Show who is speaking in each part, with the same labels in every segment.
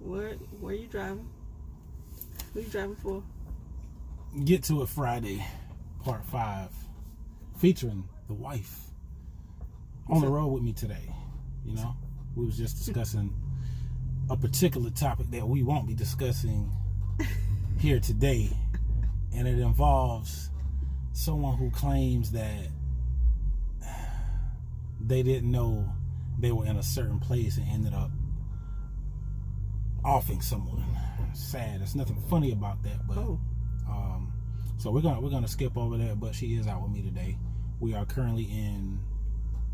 Speaker 1: Where you driving? Who you driving for?
Speaker 2: Get to It Friday, part 5, featuring the wife on the road with me today. You know, we was just discussing a particular topic that we won't be discussing here today, and it involves someone who claims that they didn't know they were in a certain place and ended up offing someone. Sad. There's nothing funny about that, but so we're gonna skip over that. But she is out with me today. We are currently in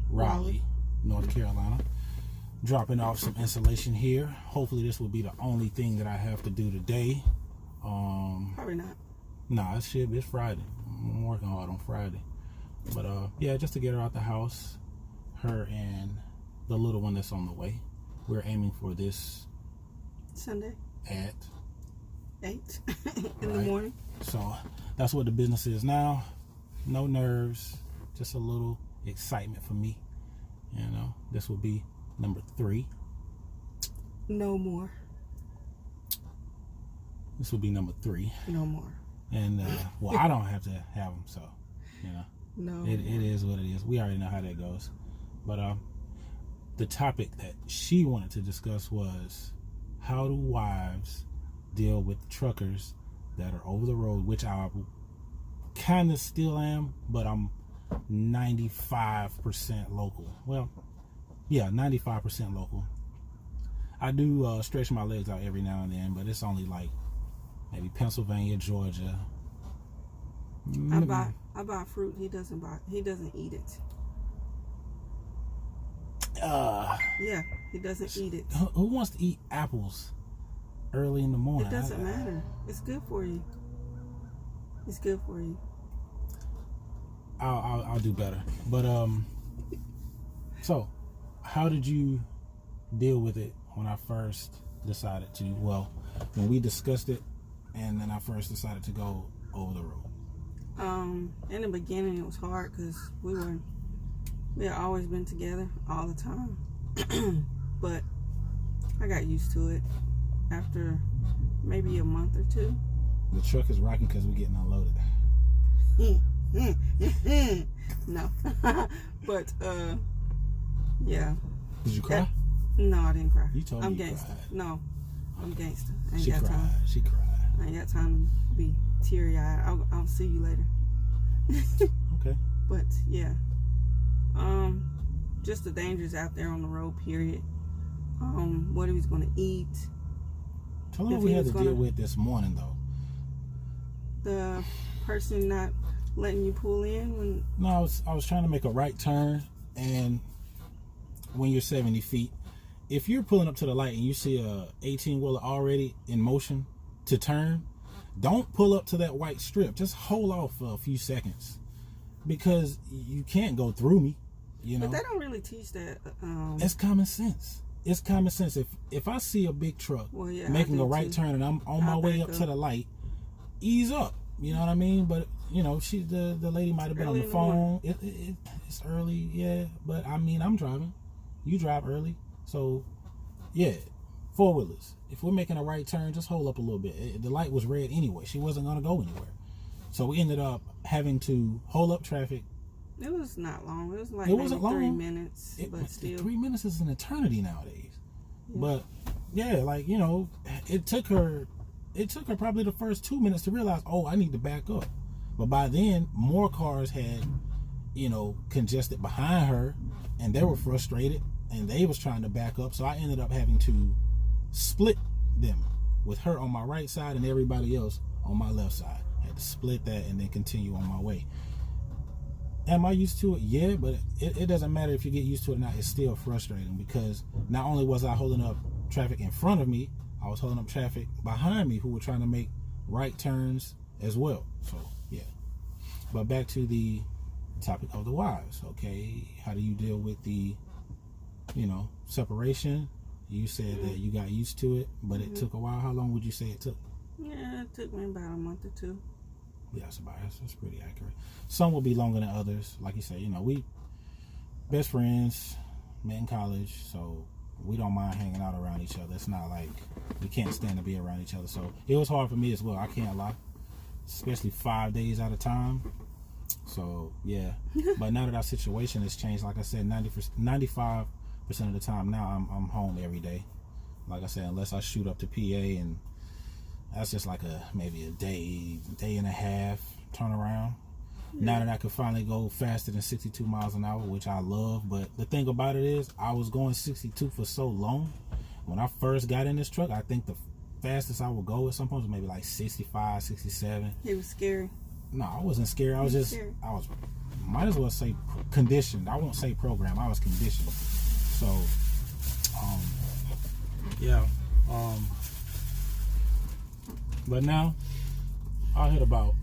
Speaker 2: Raleigh, North Carolina, dropping off some insulation here. Hopefully this will be the only thing that I have to do today.
Speaker 1: Probably not.
Speaker 2: Nah, it should be. It's Friday. I'm working hard on Friday. But yeah, just to get her out the house, her and the little one that's on the way. We're aiming for this
Speaker 1: Sunday
Speaker 2: at
Speaker 1: 8 in the morning.
Speaker 2: So that's what the business is now. No nerves, just a little excitement for me. You know, this will be number 3.
Speaker 1: No more.
Speaker 2: This will be number 3.
Speaker 1: No more.
Speaker 2: And well, I don't have to have them, so you know,
Speaker 1: no.
Speaker 2: It is what it is. We already know how that goes. But the topic that she wanted to discuss was, how do wives deal with truckers that are over the road, which I kind of still am, but I'm 95% local. Well, yeah, 95% local. I do stretch my legs out every now and then, but it's only like maybe Pennsylvania, Georgia.
Speaker 1: I buy fruit. He doesn't eat it. Yeah, he doesn't eat it.
Speaker 2: Who wants to eat apples early in the morning?
Speaker 1: It doesn't matter. It's good for you. It's good for you.
Speaker 2: I'll do better. But so how did you deal with it when I first decided to? Well, when we discussed it, and then I first decided to go over the road.
Speaker 1: In the beginning, it was hard because we had always been together all the time. But I got used to it after maybe a month or 2.
Speaker 2: The truck is rocking because we're getting unloaded.
Speaker 1: No. But yeah.
Speaker 2: Did you cry?
Speaker 1: No, I didn't cry.
Speaker 2: You told me
Speaker 1: I'm
Speaker 2: you
Speaker 1: gangster.
Speaker 2: cried.
Speaker 1: No, I'm gangster. I ain't
Speaker 2: She
Speaker 1: got
Speaker 2: cried.
Speaker 1: time.
Speaker 2: She cried.
Speaker 1: I ain't got time to be teary-eyed. I'll see you later.
Speaker 2: Okay.
Speaker 1: But yeah, just the dangers out there on the road. Period. What he was going to eat.
Speaker 2: Tell me what we had to deal with this morning, though.
Speaker 1: The person not letting you pull in when.
Speaker 2: No, I was trying to make a right turn, and when you're 70 feet, if you're pulling up to the light and you see a 18-wheeler already in motion to turn, don't pull up to that white strip. Just hold off for a few seconds, because you can't go through me. You know.
Speaker 1: But they don't really teach that.
Speaker 2: It's common sense. It's common sense. If I see a big truck making a right turn and I'm on my way up to the light, ease up. You know what I mean? But you know, the lady might have been on the phone. It's early, yeah. But I mean, I'm driving. You drive early, so yeah. 4-wheelers. If we're making a right turn, just hold up a little bit. The light was red anyway. She wasn't gonna go anywhere, so we ended up having to hold up traffic.
Speaker 1: It was not long. It was like
Speaker 2: maybe 3
Speaker 1: minutes. But still,
Speaker 2: 3 minutes is an eternity nowadays. Yeah. But yeah, like, you know, it took her probably the first 2 minutes to realize, oh, I need to back up. But by then, more cars had, you know, congested behind her, and they were frustrated, and they was trying to back up. So I ended up having to split them, with her on my right side and everybody else on my left side. I had to split that and then continue on my way. Am I used to it? Yeah, but it doesn't matter if you get used to it or not. It's still frustrating, because not only was I holding up traffic in front of me, I was holding up traffic behind me who were trying to make right turns as well. So yeah. But back to the topic of the wives. Okay, how do you deal with the, you know, separation? You said that you got used to it, but it took a while. How long would you say it took?
Speaker 1: Yeah, it took me about a month or 2.
Speaker 2: Yeah, that's pretty accurate. Some will be longer than others. Like you say, you know, we best friends, met in college, so we don't mind hanging out around each other. It's not like we can't stand to be around each other. So it was hard for me as well. I can't lie, especially 5 days at a time. So yeah, but now that our situation has changed, like I said, 95% of the time now I'm home every day. Like I said, unless I shoot up to PA, and that's just like maybe a day and a half turnaround. Now that I can finally go faster than 62 miles an hour, which I love. But the thing about it is, I was going 62 for so long. When I first got in this truck, I think the fastest I would go at some point was maybe like 65, 67.
Speaker 1: It was scary.
Speaker 2: No, I wasn't scared. I was just,
Speaker 1: scared.
Speaker 2: I was, might as well say conditioned. I won't say programmed. I was conditioned. So, yeah. But now, I'll hit about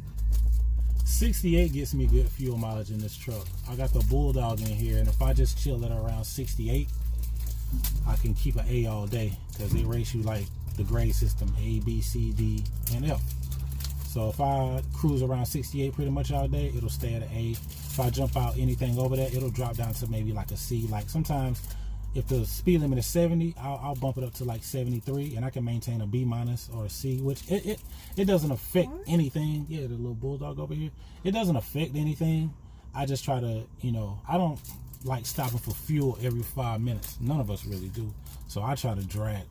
Speaker 2: 68 gets me good fuel mileage in this truck. I got the Bulldog in here, and if I just chill at around 68, I can keep an A all day, because it rates you like the grade system, A, B, C, D, and F. So if I cruise around 68 pretty much all day, it'll stay at an A. If I jump out anything over that, it'll drop down to maybe like a C. Like sometimes if the speed limit is 70, I'll bump it up to like 73, and I can maintain a B minus or a C, which it doesn't affect anything. Yeah, the little Bulldog over here, it doesn't affect anything. I just try to, I don't like stopping for fuel every 5 minutes. None of us really do. So I try to drag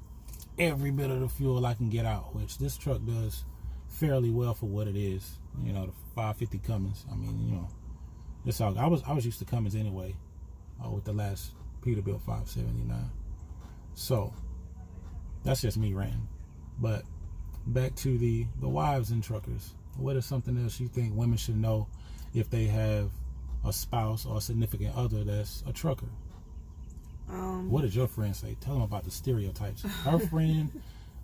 Speaker 2: every bit of the fuel I can get out, which this truck does fairly well for what it is. The 550 Cummins. I mean, it's all. I was used to Cummins anyway, with the last Peterbilt 579. So that's just me ranting. But back to the wives and truckers. What is something else you think women should know if they have a spouse or a significant other that's a trucker? What did your friend say? Tell them about the stereotypes. Her friend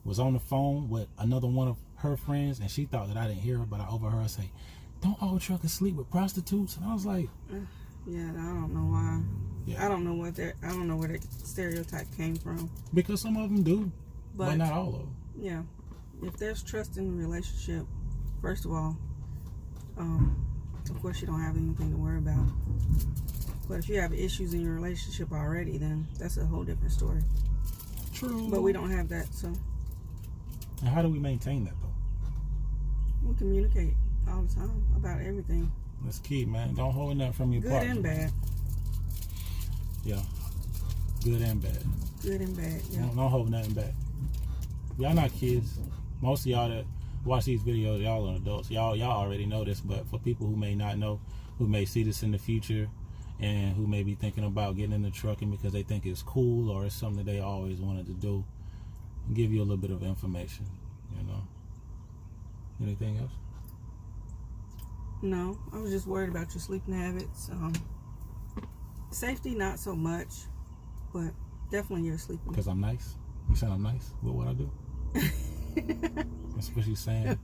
Speaker 2: was on the phone with another one of her friends, and she thought that I didn't hear her, but I overheard her say, "Don't all truckers sleep with prostitutes?" And I was like,
Speaker 1: yeah, I don't know why.
Speaker 2: Yeah.
Speaker 1: I don't know where that stereotype came from.
Speaker 2: Because some of them do, but not all of them.
Speaker 1: Yeah, if there's trust in the relationship, first of all, of course you don't have anything to worry about. But if you have issues in your relationship already, then that's a whole different story.
Speaker 2: True.
Speaker 1: But we don't have that, so.
Speaker 2: And how do we maintain that, though?
Speaker 1: We communicate all the time about everything.
Speaker 2: That's key, man. Don't hold nothing from your partner.
Speaker 1: Good and bad.
Speaker 2: Yeah. Good and bad.
Speaker 1: Good and bad, yeah.
Speaker 2: Don't hold nothing back. Y'all not kids. Most of y'all that watch these videos, y'all are adults. Y'all already know this, but for people who may not know, who may see this in the future, and who may be thinking about getting into trucking because they think it's cool or it's something that they always wanted to do, I'll give you a little bit of information, Anything else?
Speaker 1: No, I was just worried about your sleeping habits. Safety, not so much, but definitely your sleeping.
Speaker 2: Because I'm nice? You saying I'm nice? What would I do? That's what she's saying.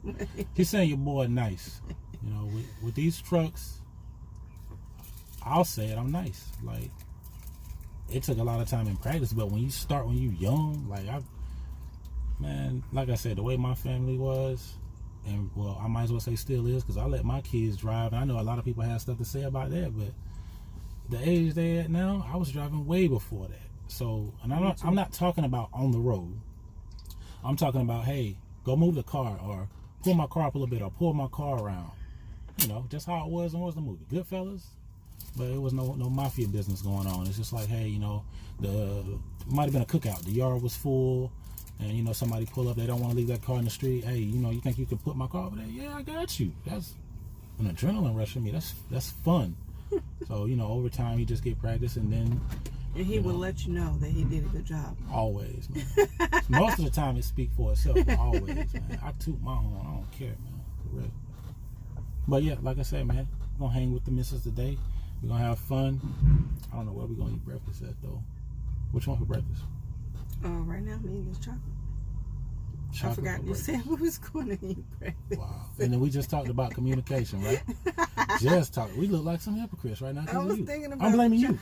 Speaker 2: She's saying your boy nice. With these trucks, I'll say it, I'm nice. Like, it took a lot of time in practice, but when you start when you're young, like I said, the way my family was, and well, I might as well say still is, because I let my kids drive. And I know a lot of people have stuff to say about that, but the age they're at now, I was driving way before that. So, and I'm not talking about on the road. I'm talking about, hey, go move the car, or pull my car up a little bit, or pull my car around. Just how it was in the movie Goodfellas. But it was no mafia business going on. It's just like, hey, the might have been a cookout. The yard was full, and somebody pull up. They don't want to leave that car in the street. Hey, you think you could put my car over there? Yeah, I got you. That's an adrenaline rush for me. That's fun. So over time you just get practice, and then.
Speaker 1: And he will let you know that he did a good job.
Speaker 2: Always, man. Most of the time it speaks for itself. But always, man. I toot my horn. I don't care, man. For real. But yeah, like I said, man, we're gonna hang with the missus today. We're gonna have fun. I don't know where we're gonna eat breakfast at though. What you want for breakfast?
Speaker 1: Right now, me and this chocolate. I forgot you said we was going to eat breakfast.
Speaker 2: Wow. And then we just talked about communication, right? Just talk. We look like some hypocrites right now.
Speaker 1: I was thinking about.
Speaker 2: I'm blaming you.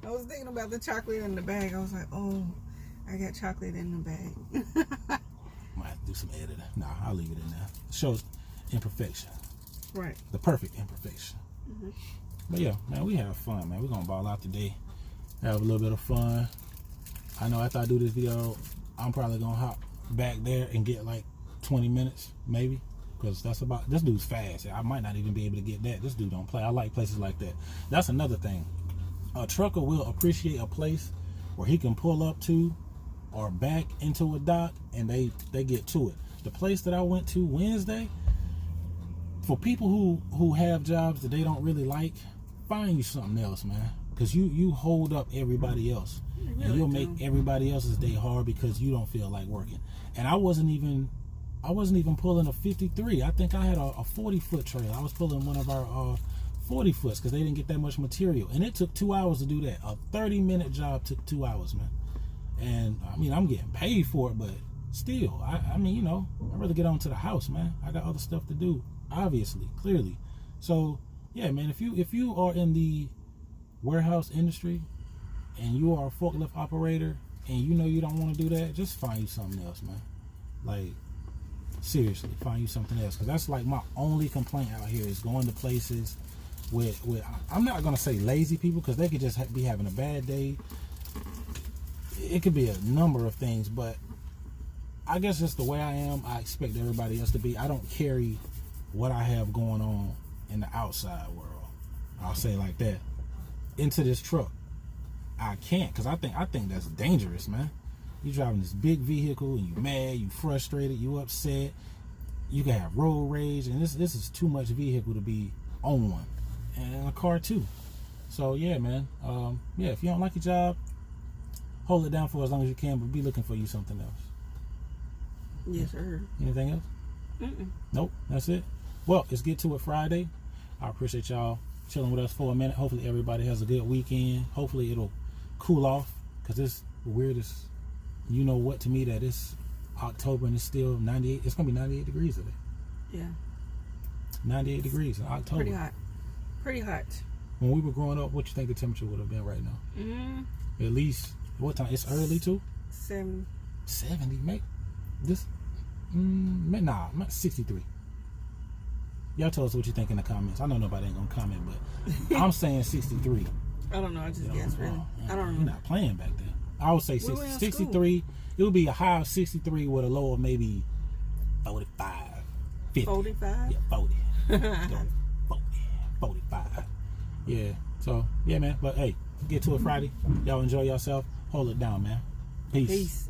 Speaker 1: I was thinking about the chocolate in the bag. I was like, oh, I got chocolate in the bag.
Speaker 2: Might have to do some editing. Nah, I'll leave it in there. Shows imperfection.
Speaker 1: Right.
Speaker 2: The perfect imperfection. Mm-hmm. But yeah, man, we have fun, man. We're going to ball out today. Have a little bit of fun. I know after I do this video, I'm probably gonna hop back there and get like 20 minutes, maybe. Because that's about, this dude's fast. I might not even be able to get that. This dude don't play. I like places like that. That's another thing. A trucker will appreciate a place where he can pull up to or back into a dock and they get to it. The place that I went to Wednesday, for people who have jobs that they don't really like, find you something else, man. Because you hold up everybody else.
Speaker 1: Really
Speaker 2: And you'll
Speaker 1: do.
Speaker 2: make everybody else's day hard because you don't feel like working. And I wasn't even pulling a 53. I think I had a 40-foot trailer. I was pulling one of our 40 foots because they didn't get that much material. And it took 2 hours to do that. A 30-minute job took 2 hours, man. And I mean, I'm getting paid for it, but still, I mean, you know, I'd rather get on to the house, man. I got other stuff to do, obviously, clearly. So yeah, man, if you are in the warehouse industry and you are a forklift operator and you know you don't want to do that, just find you something else, man. Like, seriously, find you something else. Because that's like my only complaint out here is going to places with I'm not going to say lazy people, because they could just be having a bad day. It could be a number of things, but I guess it's the way I am. I expect everybody else to be. I don't carry what I have going on in the outside world, I'll say it like that, into this truck. I can't, because I think that's dangerous, man. You driving this big vehicle and you mad, you frustrated, you upset, you can have road rage, and this is too much vehicle to be on one, and a car too. So yeah, man. Yeah, if you don't like your job, hold it down for as long as you can, but be looking for you something else.
Speaker 1: Yes, sir.
Speaker 2: Anything else?
Speaker 1: Mm-mm.
Speaker 2: Nope, that's it. Well, let's get to it Friday. I appreciate y'all chilling with us for a minute. Hopefully everybody has a good weekend. Hopefully it'll cool off, because it's the weirdest, you know what, to me, that it's October and it's still 98. It's going to be 98 degrees today.
Speaker 1: Yeah.
Speaker 2: 98 degrees in October.
Speaker 1: Pretty hot. Pretty hot.
Speaker 2: When we were growing up, what you think the temperature would have been right now?
Speaker 1: Mm-hmm.
Speaker 2: At least, what time? It's early too?
Speaker 1: 70.
Speaker 2: 70, mate. This, nah, 63. Y'all tell us what you think in the comments. I know nobody ain't gonna comment, but I'm saying 63.
Speaker 1: I don't know. I just guessed, really. I don't
Speaker 2: You're
Speaker 1: remember.
Speaker 2: not playing back then. I would say
Speaker 1: We were in
Speaker 2: 63. It would be a high of 63 with a low of maybe 45, 50.
Speaker 1: 45?
Speaker 2: Yeah, 40. 40, 45. Yeah. So, yeah, man. But hey, get to it Friday. Y'all enjoy yourself. Hold it down, man. Peace.
Speaker 1: Peace.